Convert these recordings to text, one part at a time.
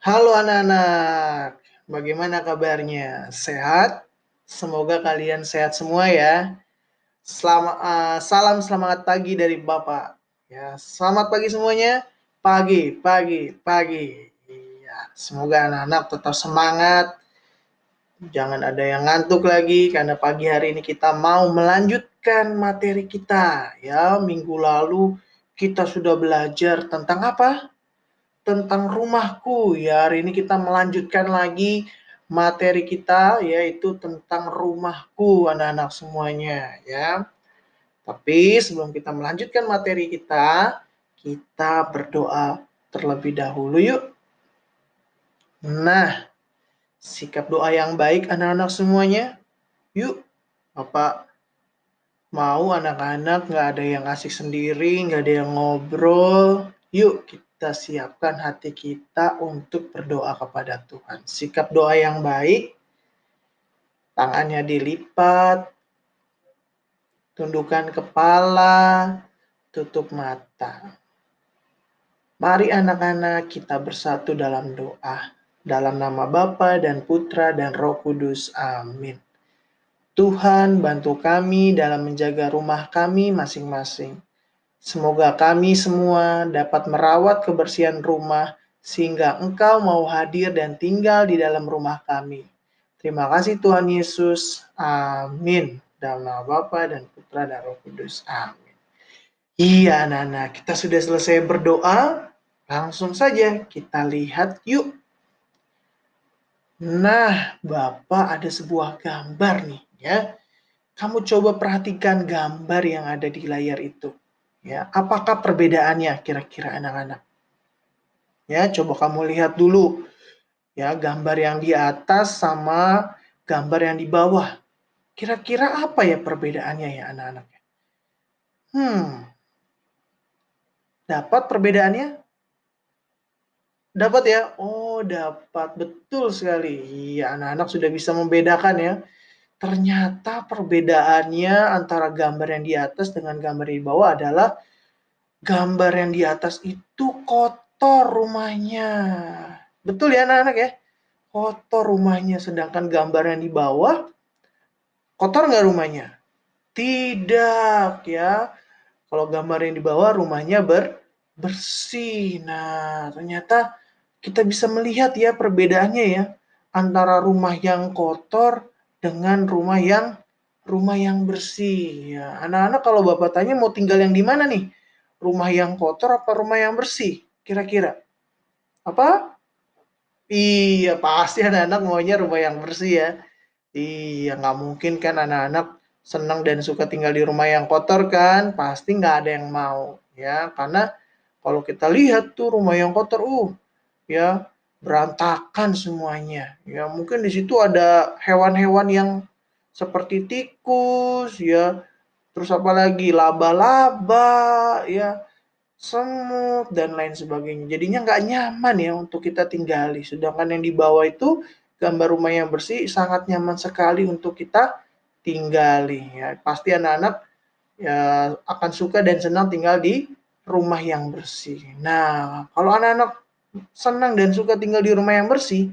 Halo anak-anak, bagaimana kabarnya? Sehat? Semoga kalian sehat semua ya. Salam semangat pagi dari Bapak. Ya, selamat pagi semuanya. Pagi, pagi, pagi. Iya, semoga anak-anak tetap semangat. Jangan ada yang ngantuk lagi karena pagi hari ini kita mau melanjutkan materi kita. Ya, minggu lalu kita sudah belajar tentang apa? Tentang rumahku. Ya, hari ini kita melanjutkan lagi materi kita yaitu tentang rumahku anak-anak semuanya ya. Tapi sebelum kita melanjutkan materi kita berdoa terlebih dahulu yuk. Nah, sikap doa yang baik anak-anak semuanya. Yuk, Bapak mau anak-anak nggak ada yang asik sendiri, nggak ada yang ngobrol. Yuk kita siapkan hati kita untuk berdoa kepada Tuhan. Sikap doa yang baik, tangannya dilipat, tundukkan kepala, tutup mata. Mari anak-anak kita bersatu dalam doa. Dalam nama Bapa dan Putra dan Roh Kudus. Amin. Tuhan bantu kami dalam menjaga rumah kami masing-masing. Semoga kami semua dapat merawat kebersihan rumah sehingga Engkau mau hadir dan tinggal di dalam rumah kami. Terima kasih Tuhan Yesus. Amin. Dalam nama Bapa dan Putra dan Roh Kudus. Amin. Iya anak-anak, kita sudah selesai berdoa. Langsung saja kita lihat yuk. Nah, Bapak ada sebuah gambar nih ya. Kamu coba perhatikan gambar yang ada di layar itu. Ya, apakah perbedaannya kira-kira anak-anak? Ya, coba kamu lihat dulu ya gambar yang di atas sama gambar yang di bawah. Kira-kira apa ya perbedaannya ya anak-anak? Dapat perbedaannya? Dapat ya? Oh, dapat. Betul sekali. Iya, anak-anak sudah bisa membedakan ya. Ternyata perbedaannya antara gambar yang di atas dengan gambar yang di bawah adalah gambar yang di atas itu kotor rumahnya. Betul ya anak-anak ya? Kotor rumahnya. Sedangkan gambar yang di bawah, kotor nggak rumahnya? Tidak ya. Kalau gambar yang di bawah rumahnya bersih. Nah, ternyata kita bisa melihat ya perbedaannya ya antara rumah yang kotor dengan rumah yang bersih. Ya, anak-anak kalau Bapak tanya mau tinggal yang di mana nih? Rumah yang kotor apa rumah yang bersih? Kira-kira. Apa? Iya, pasti anak-anak maunya rumah yang bersih ya. Iya, nggak mungkin kan anak-anak senang dan suka tinggal di rumah yang kotor kan? Pasti nggak ada yang mau ya. Karena kalau kita lihat tuh rumah yang kotor, ya berantakan semuanya. Ya mungkin di situ ada hewan-hewan yang seperti tikus, ya. Terus apa lagi? Laba-laba, ya semut dan lain sebagainya. Jadinya nggak nyaman ya untuk kita tinggali. Sedangkan yang di bawah itu gambar rumah yang bersih sangat nyaman sekali untuk kita tinggali. Ya, pasti anak-anak ya akan suka dan senang tinggal di rumah yang bersih. Nah, kalau anak-anak senang dan suka tinggal di rumah yang bersih,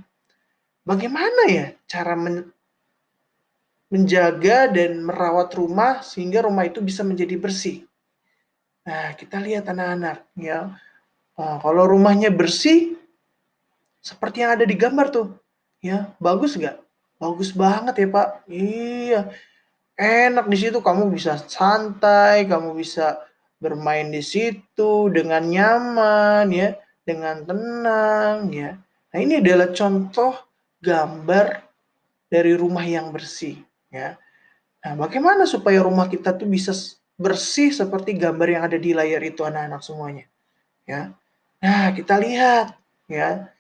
bagaimana ya cara menjaga dan merawat rumah sehingga rumah itu bisa menjadi bersih? Nah, kita lihat anak-anak ya. Nah, kalau rumahnya bersih, seperti yang ada di gambar tuh, ya bagus nggak? Bagus banget ya Pak. Iya, enak di situ kamu bisa santai, kamu bisa bermain di situ dengan nyaman ya, dengan tenang ya. Nah, ini adalah contoh gambar dari rumah yang bersih ya. Nah, bagaimana supaya rumah kita tuh bisa bersih seperti gambar yang ada di layar itu anak-anak semuanya ya. Nah, kita lihat ya.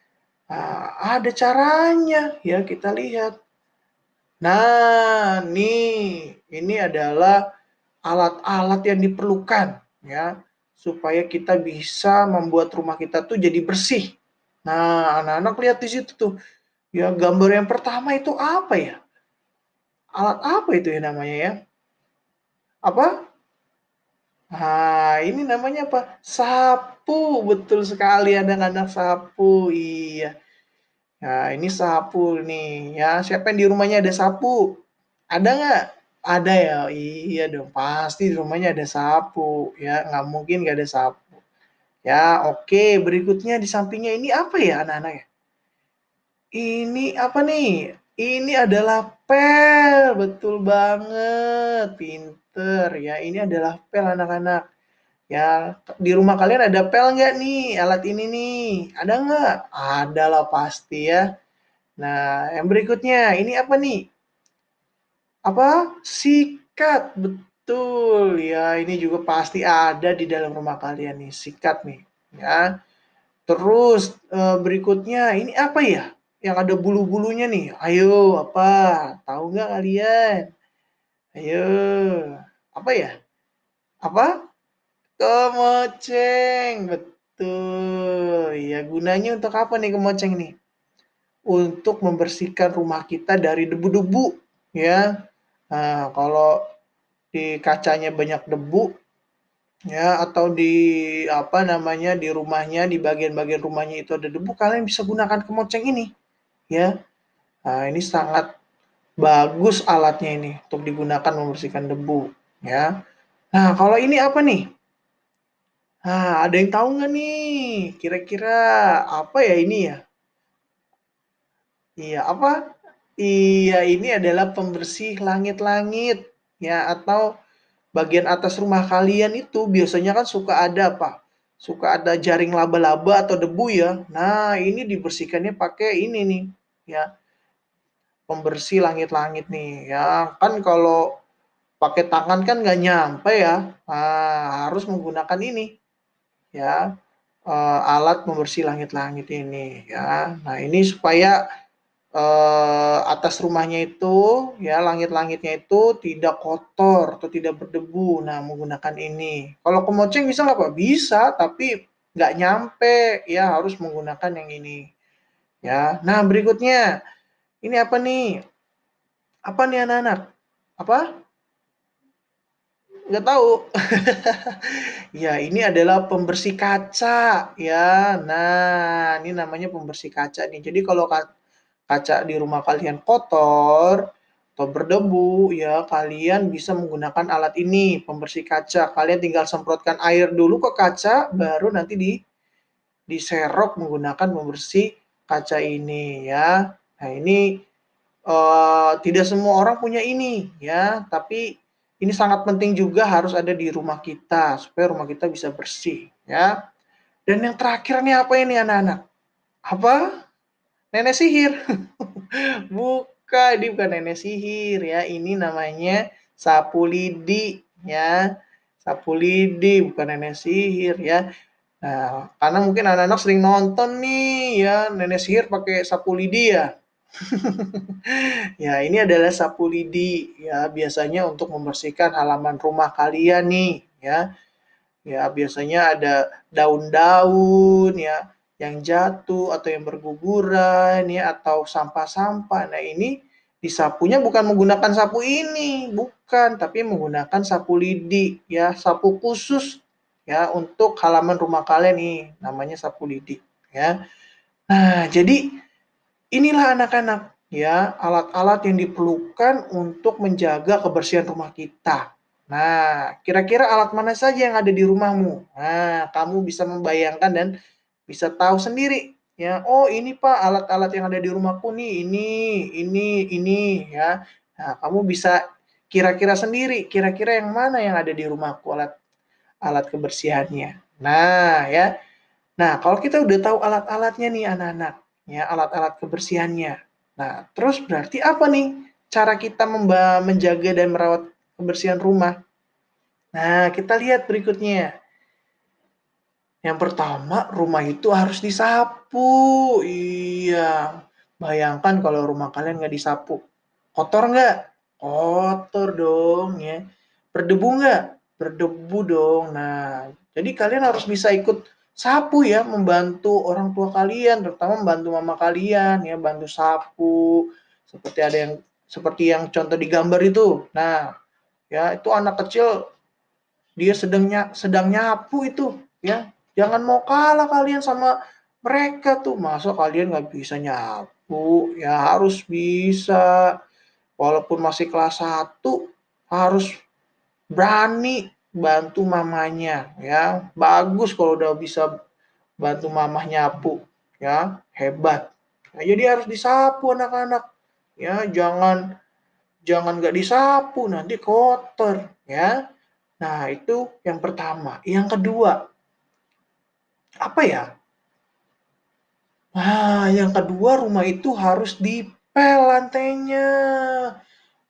Ada caranya ya kita lihat. Nah, nih ini adalah alat-alat yang diperlukan ya supaya kita bisa membuat rumah kita tuh jadi bersih. Nah, anak-anak lihat di situ tuh. Ya, gambar yang pertama itu apa ya? Alat apa itu ya namanya ya? Apa? Ini namanya apa? Sapu. Betul sekali anak-anak, sapu. Iya. Nah, ini sapu nih ya. Siapa yang di rumahnya ada sapu? Ada nggak? Ada ya? Iya dong, pasti di rumahnya ada sapu ya, nggak mungkin nggak ada sapu. Ya, oke. Berikutnya di sampingnya ini apa ya anak-anak ya? Ini apa nih? Ini adalah pel, betul banget, pinter ya. Ini adalah pel anak-anak. Ya, di rumah kalian ada pel nggak nih? Alat ini nih, ada nggak? Ada lah pasti ya. Nah, yang berikutnya ini apa nih? Apa? Sikat, betul ya. Ini juga pasti ada di dalam rumah kalian nih, sikat nih, ya. Terus berikutnya ini apa ya? Yang ada bulu-bulunya nih. Ayo, apa? Tahu nggak kalian? Ayo, apa ya? Apa? Kemoceng, betul. Ya, gunanya untuk apa nih kemoceng nih? Untuk membersihkan rumah kita dari debu-debu, ya. Nah, kalau di kacanya banyak debu, ya, atau di apa namanya di rumahnya, di bagian-bagian rumahnya itu ada debu, kalian bisa gunakan kemoceng ini, ya. Nah, ini sangat bagus alatnya ini untuk digunakan membersihkan debu, ya. Nah, kalau ini apa nih? Nah, ada yang tahu nggak nih? Kira-kira apa ya ini ya? Iya, apa? Iya, ini adalah pembersih langit-langit, ya, atau bagian atas rumah kalian itu biasanya kan suka ada apa? Suka ada jaring laba-laba atau debu ya. Nah, ini dibersihkannya pakai ini nih, ya, pembersih langit-langit nih, ya. Kan kalau pakai tangan kan nggak nyampe ya. Nah, harus menggunakan ini, ya, alat pembersih langit-langit ini, ya. Nah, ini supaya atas rumahnya itu, ya, langit-langitnya itu tidak kotor atau tidak berdebu. Nah, menggunakan ini. Kalau kemoceng bisa nggak Pak? Bisa, tapi nggak nyampe. Ya, harus menggunakan yang ini. Ya. Nah, berikutnya ini apa nih? Apa nih anak-anak? Apa? Nggak tahu. Ya, ini adalah pembersih kaca. Ya, nah, ini namanya pembersih kaca nih. Jadi kalau kaca di rumah kalian kotor atau berdebu, ya kalian bisa menggunakan alat ini, pembersih kaca. Kalian tinggal semprotkan air dulu ke kaca, baru nanti diserok menggunakan pembersih kaca ini ya. Nah, ini tidak semua orang punya ini ya, tapi ini sangat penting juga harus ada di rumah kita supaya rumah kita bisa bersih ya. Dan yang terakhir nih apa ini anak-anak? Apa? Nenek sihir. Bukan, ini bukan nenek sihir ya. Ini namanya sapu lidi ya. Sapu lidi bukan nenek sihir ya. Nah, karena mungkin anak-anak sering nonton nih ya, nenek sihir pakai sapu lidi ya. Ya, ini adalah sapu lidi ya, biasanya untuk membersihkan halaman rumah kalian nih ya. Ya, biasanya ada daun-daun ya yang jatuh atau yang berguguran ya atau sampah-sampah. Nah, ini disapunya bukan menggunakan sapu ini, bukan, tapi menggunakan sapu lidi ya, sapu khusus ya untuk halaman rumah kalian nih, namanya sapu lidi ya. Nah, jadi inilah anak-anak ya, alat-alat yang diperlukan untuk menjaga kebersihan rumah kita. Nah, kira-kira alat mana saja yang ada di rumahmu? Nah, kamu bisa membayangkan dan bisa tahu sendiri ya. Oh, ini Pak alat-alat yang ada di rumahku nih, ini ya. Nah, kamu bisa kira-kira sendiri, kira-kira yang mana yang ada di rumahku alat alat kebersihannya. Nah, ya. Nah, kalau kita udah tahu alat-alatnya nih anak-anak, ya alat-alat kebersihannya. Nah, terus berarti apa nih cara kita menjaga dan merawat kebersihan rumah? Nah, kita lihat berikutnya. Yang pertama, rumah itu harus disapu. Iya, bayangkan kalau rumah kalian nggak disapu. Kotor nggak? Kotor dong ya. Berdebu nggak? Berdebu dong. Nah, jadi kalian harus bisa ikut sapu ya, membantu orang tua kalian, terutama membantu mama kalian ya, bantu sapu. Seperti yang contoh di gambar itu. Nah, ya itu anak kecil dia sedang nyapu itu ya. Jangan mau kalah kalian sama Mereka tuh, "Masa kalian nggak bisa nyapu?" Ya harus bisa. Walaupun masih kelas 1, harus berani bantu mamanya ya. Bagus kalau udah bisa bantu mamah nyapu ya, hebat. Nah, jadi harus disapu anak-anak. Ya, jangan jangan nggak disapu nanti kotor ya. Nah, itu yang pertama. Yang kedua, apa ya? Yang kedua rumah itu harus dipel lantainya.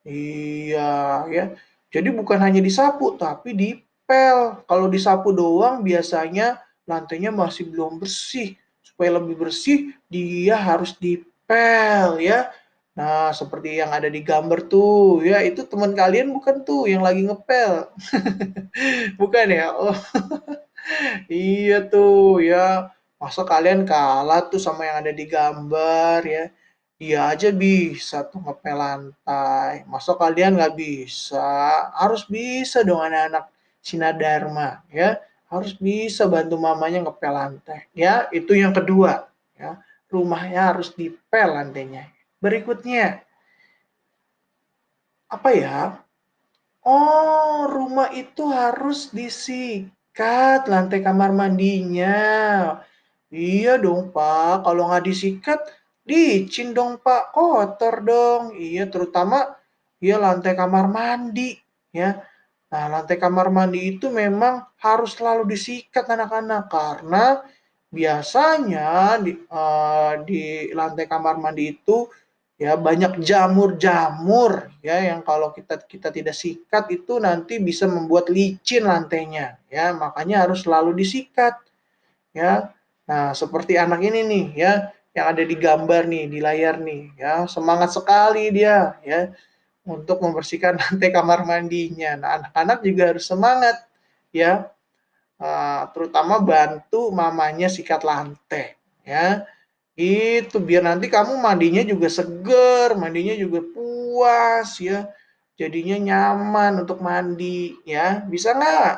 Iya, ya. Jadi bukan hanya disapu, tapi dipel. Kalau disapu doang biasanya lantainya masih belum bersih. Supaya lebih bersih, dia harus dipel ya. Nah, seperti yang ada di gambar tuh, ya itu teman kalian bukan tuh yang lagi ngepel. Bukan ya? Oh, iya tuh ya. Masa kalian kalah tuh sama yang ada di gambar ya. Dia aja bisa tuh ngepel lantai. Masa kalian nggak bisa? Harus bisa dong anak-anak Sinadharma ya. Harus bisa bantu mamanya ngepel lantai. Ya, itu yang kedua. Ya, rumahnya harus dipel lantainya. Berikutnya, apa ya? Oh, rumah itu harus disikat lantai kamar mandinya. Iya dong, Pak. Kalau nggak disikat, licin dong, Pak. Kotor dong. Iya, terutama ya lantai kamar mandi. Ya, nah lantai kamar mandi itu memang harus selalu disikat anak-anak karena biasanya di lantai kamar mandi itu ya banyak jamur-jamur ya yang kalau kita kita tidak sikat itu nanti bisa membuat licin lantainya ya makanya harus selalu disikat ya. Nah, seperti anak ini nih ya, yang ada di gambar nih, di layar nih ya. Semangat sekali dia ya untuk membersihkan lantai kamar mandinya. Nah, anak-anak juga harus semangat ya, terutama bantu mamanya sikat lantai ya. Itu biar nanti kamu mandinya juga seger, mandinya juga puas ya. Jadinya nyaman untuk mandi ya. Bisa nggak?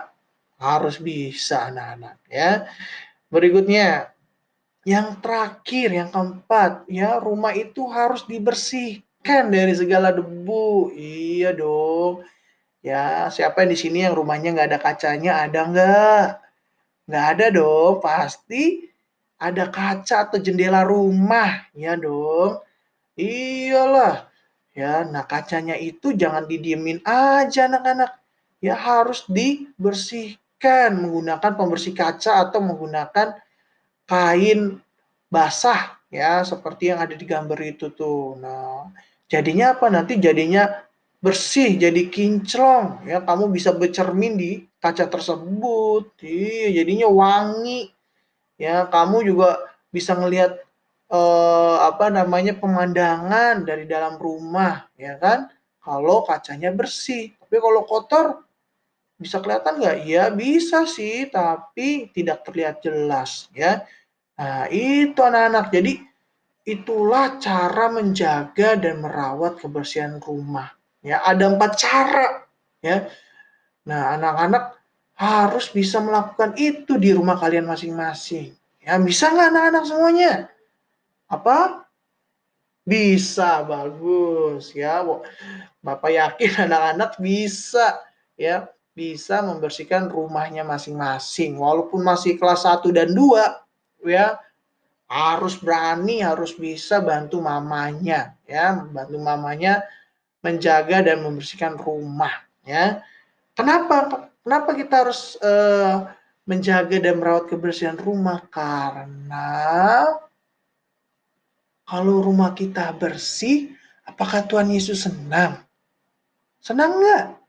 Harus bisa anak-anak ya. Berikutnya, yang terakhir, yang keempat, ya rumah itu harus dibersihkan dari segala debu. Iya dong. Ya, siapa di sini yang rumahnya nggak ada kacanya? Ada nggak? Nggak ada dong. Pasti ada kaca atau jendela rumah. Ya dong. Iyalah. Ya, nah kacanya itu jangan didiemin aja anak-anak. Ya harus dibersihkan menggunakan pembersih kaca atau menggunakan kain basah ya seperti yang ada di gambar itu tuh. Nah, jadinya apa? Nanti jadinya bersih, jadi kinclong ya. Kamu bisa bercermin di kaca tersebut. Iya, jadinya wangi ya. Kamu juga bisa ngelihat apa namanya pemandangan dari dalam rumah ya kan. Kalau kacanya bersih. Tapi kalau kotor bisa kelihatan nggak? Ya bisa sih, tapi tidak terlihat jelas ya. Nah, itu anak-anak. Jadi, itulah cara menjaga dan merawat kebersihan rumah. Ya, ada 4 cara. Ya. Nah, anak-anak harus bisa melakukan itu di rumah kalian masing-masing. Ya, bisa nggak anak-anak semuanya? Apa? Bisa, bagus. Ya, Bapak yakin anak-anak bisa. Ya, bisa membersihkan rumahnya masing-masing. Walaupun masih kelas 1 dan 2, ya, harus berani, harus bisa bantu mamanya, ya, bantu mamanya menjaga dan membersihkan rumah, ya. Kenapa? Kenapa kita harus menjaga dan merawat kebersihan rumah? Karena kalau rumah kita bersih, apakah Tuhan Yesus senang? Senang nggak?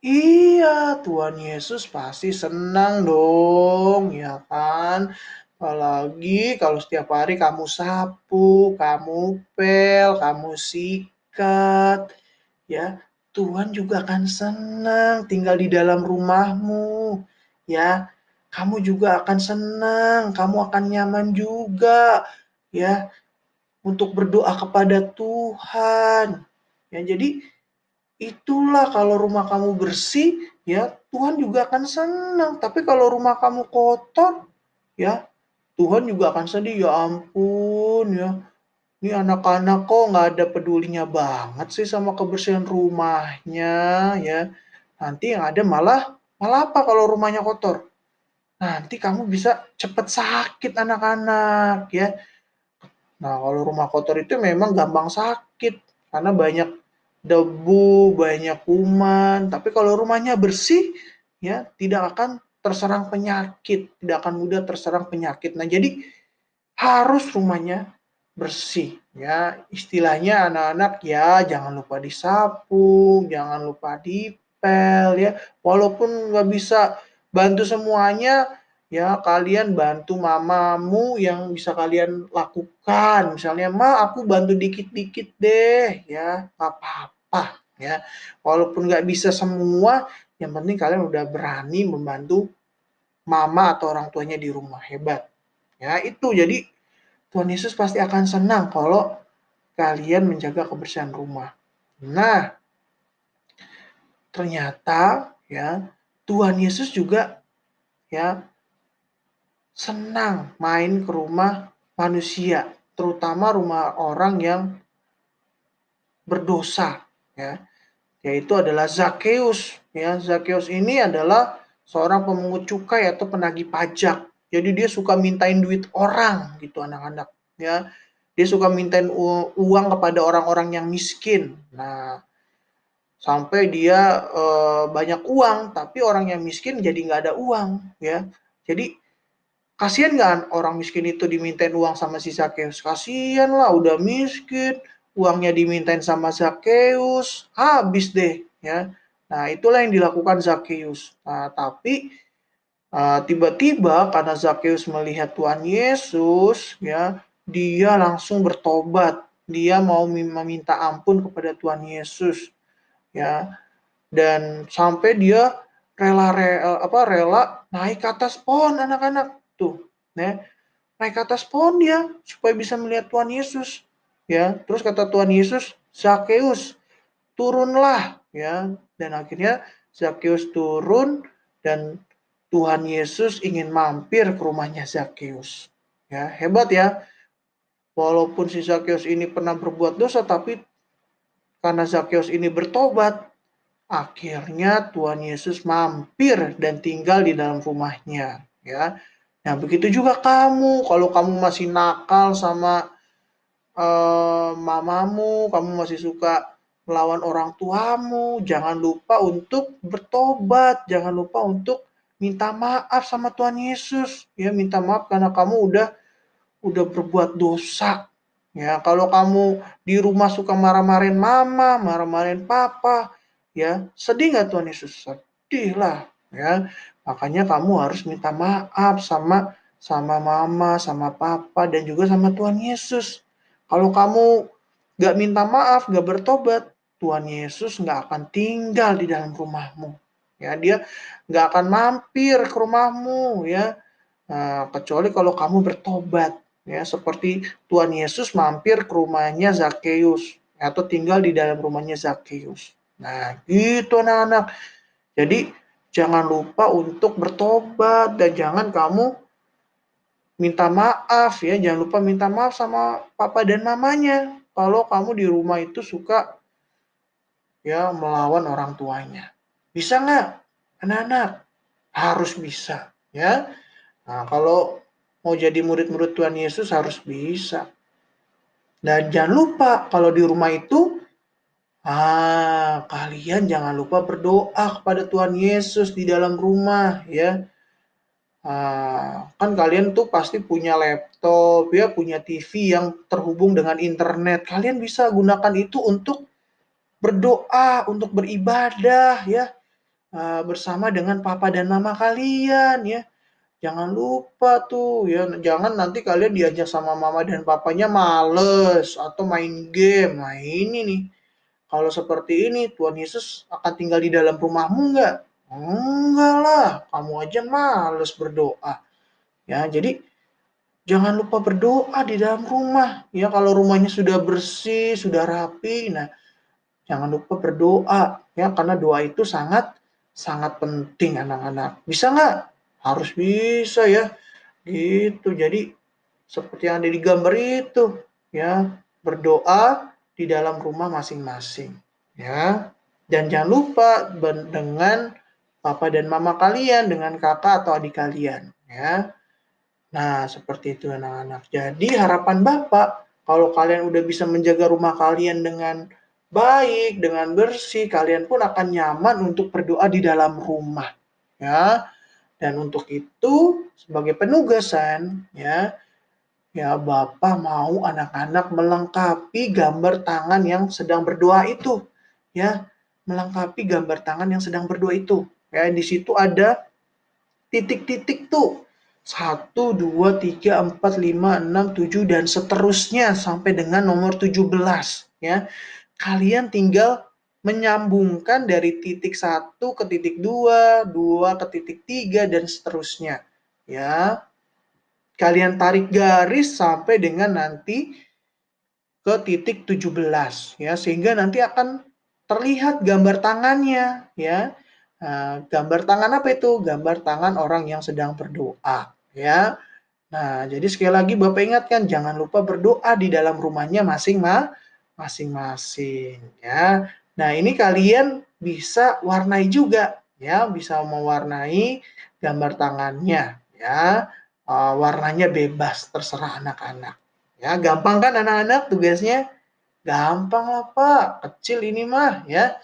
Iya, Tuhan Yesus pasti senang dong, ya kan? Apalagi kalau setiap hari kamu sapu, kamu pel, kamu sikat, ya. Tuhan juga akan senang tinggal di dalam rumahmu, ya. Kamu juga akan senang, kamu akan nyaman juga, ya, untuk berdoa kepada Tuhan. Ya, jadi itulah kalau rumah kamu bersih, ya Tuhan juga akan senang. Tapi kalau rumah kamu kotor, ya Tuhan juga akan sedih, ya ampun ya, ini anak-anak kok nggak ada pedulinya banget sih sama kebersihan rumahnya ya. Nanti yang ada malah malah apa kalau rumahnya kotor? Nanti kamu bisa cepat sakit anak-anak ya. Nah, kalau rumah kotor itu memang gampang sakit karena banyak debu, banyak kuman. Tapi kalau rumahnya bersih, ya tidak akan terserang penyakit, tidak akan mudah terserang penyakit. Nah, jadi harus rumahnya bersih, ya. Istilahnya anak-anak ya jangan lupa disapu, jangan lupa dipel, ya. Walaupun nggak bisa bantu semuanya, ya kalian bantu mamamu yang bisa kalian lakukan. Misalnya, "Ma, aku bantu dikit-dikit deh," ya, nggak apa-apa, ya. Walaupun nggak bisa semua, yang penting kalian udah berani membantu mama atau orang tuanya di rumah, hebat. Ya, itu. Jadi Tuhan Yesus pasti akan senang kalau kalian menjaga kebersihan rumah. Nah, ternyata ya Tuhan Yesus juga ya senang main ke rumah manusia, terutama rumah orang yang berdosa ya, yaitu adalah Zakheus ya. Zakheus ini adalah seorang pemungut cukai atau penagih pajak. Jadi dia suka mintain duit orang gitu anak-anak ya. Dia suka mintain uang kepada orang-orang yang miskin. Nah, sampai dia banyak uang, tapi orang yang miskin jadi nggak ada uang ya. Jadi kasihan nggak orang miskin itu dimintain uang sama si Zakheus? Kasihan lah, udah miskin, uangnya dimintain sama Zakheus, habis deh ya. Nah, itulah yang dilakukan Zakheus. Nah, tapi tiba-tiba karena Zakheus melihat Tuhan Yesus, ya, dia langsung bertobat. Dia mau meminta ampun kepada Tuhan Yesus, ya. Dan sampai dia rela naik ke atas pohon anak-anak tuh, ya. Naik ke atas pohon dia supaya bisa melihat Tuhan Yesus, ya. Terus kata Tuhan Yesus, "Zakheus, turunlah," ya. Dan akhirnya Zakheus turun dan Tuhan Yesus ingin mampir ke rumahnya Zakheus. Ya, hebat ya. Walaupun si Zakheus ini pernah berbuat dosa, tapi karena Zakheus ini bertobat, akhirnya Tuhan Yesus mampir dan tinggal di dalam rumahnya. Ya, nah begitu juga kamu. Kalau kamu masih nakal sama mamamu, kamu masih suka melawan orang tuamu, jangan lupa untuk bertobat, jangan lupa untuk minta maaf sama Tuhan Yesus. Ya, minta maaf karena kamu udah berbuat dosa. Ya, kalau kamu di rumah suka marah-marahin mama, marah-marahin papa, ya, sedih nggak Tuhan Yesus? Sedih lah, ya. Makanya kamu harus minta maaf sama mama, sama papa, dan juga sama Tuhan Yesus. Kalau kamu nggak minta maaf, nggak bertobat, Tuhan Yesus nggak akan tinggal di dalam rumahmu. Ya, dia nggak akan mampir ke rumahmu, ya. Kecuali kalau kamu bertobat, ya, seperti Tuhan Yesus mampir ke rumahnya Zakheus atau tinggal di dalam rumahnya Zakheus. Nah, gitu anak-anak. Jadi jangan lupa untuk bertobat dan jangan kamu minta maaf ya, jangan lupa minta maaf sama papa dan mamanya kalau kamu di rumah itu suka ya melawan orang tuanya. Bisa nggak anak-anak? Harus bisa ya. Nah, kalau mau jadi murid-murid Tuhan Yesus harus bisa. Dan jangan lupa kalau di rumah itu, kalian jangan lupa berdoa kepada Tuhan Yesus di dalam rumah ya. Kan kalian tuh pasti punya laptop ya, punya TV yang terhubung dengan internet. Kalian bisa gunakan itu untuk berdoa, untuk beribadah ya, bersama dengan papa dan mama kalian ya. Jangan lupa tuh ya, jangan nanti kalian diajak sama mama dan papanya males atau main game. Nah ini nih, kalau seperti ini Tuhan Yesus akan tinggal di dalam rumahmu enggak? Enggak lah, kamu aja males berdoa. Ya, jadi jangan lupa berdoa di dalam rumah. Ya, kalau rumahnya sudah bersih, sudah rapi, nah jangan lupa berdoa ya, karena doa itu sangat sangat penting anak-anak. Bisa nggak? Harus bisa ya. Gitu. Jadi seperti yang ada di gambar itu, ya, berdoa di dalam rumah masing-masing, ya. Dan jangan lupa dengan papa dan mama kalian, dengan kakak atau adik kalian, ya. Nah, seperti itu anak-anak. Jadi harapan Bapak, kalau kalian udah bisa menjaga rumah kalian dengan baik, dengan bersih, kalian pun akan nyaman untuk berdoa di dalam rumah, ya. Dan untuk itu, sebagai penugasan, ya, Bapak mau anak-anak melengkapi gambar tangan yang sedang berdoa itu, ya. Melengkapi gambar tangan yang sedang berdoa itu. Ya, di situ ada titik-titik tuh. 1, 2, 3, 4, 5, 6, 7, dan seterusnya sampai dengan nomor 17. Ya. Kalian tinggal menyambungkan dari titik 1 ke titik 2, 2 ke titik 3, dan seterusnya. Ya. Kalian tarik garis sampai dengan nanti ke titik 17. Ya, sehingga nanti akan terlihat gambar tangannya. Ya. Nah, gambar tangan apa itu? Gambar tangan orang yang sedang berdoa, ya. Nah, jadi sekali lagi Bapak ingatkan jangan lupa berdoa di dalam rumahnya masing-masing, ya. Nah, ini kalian bisa warnai juga, ya, bisa mewarnai gambar tangannya, ya. Warnanya bebas, terserah anak-anak. Ya, gampang kan anak-anak tugasnya? Gampang lah, Pak. Kecil ini mah, ya.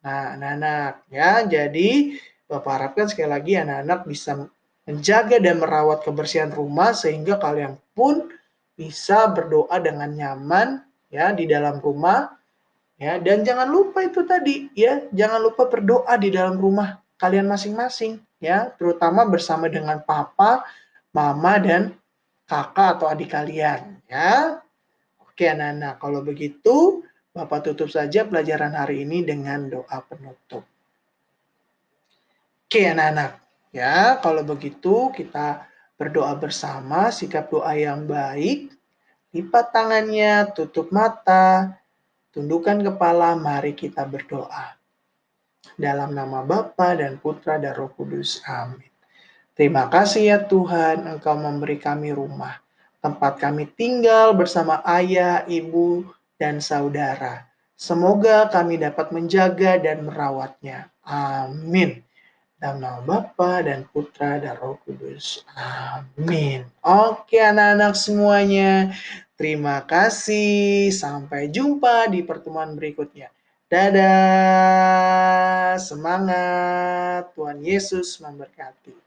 Nah, anak-anak, ya, jadi Bapak harapkan sekali lagi anak-anak bisa menjaga dan merawat kebersihan rumah sehingga kalian pun bisa berdoa dengan nyaman, ya, di dalam rumah, ya. Dan jangan lupa itu tadi, ya, jangan lupa berdoa di dalam rumah kalian masing-masing, ya, terutama bersama dengan papa, mama, dan kakak atau adik kalian, ya. Oke anak-anak, kalau begitu Bapak tutup saja pelajaran hari ini dengan doa penutup. Oke anak-anak, ya kalau begitu kita berdoa bersama, sikap doa yang baik, lipat tangannya, tutup mata, tundukkan kepala, mari kita berdoa. Dalam nama Bapa dan Putra dan Roh Kudus, amin. Terima kasih ya Tuhan, Engkau memberi kami rumah, tempat kami tinggal bersama ayah, ibu, dan saudara. Semoga kami dapat menjaga dan merawatnya. Amin. Dalam nama Bapa dan Putra dan Roh Kudus. Amin. Oke anak-anak semuanya. Terima kasih. Sampai jumpa di pertemuan berikutnya. Dadah. Semangat. Tuhan Yesus memberkati.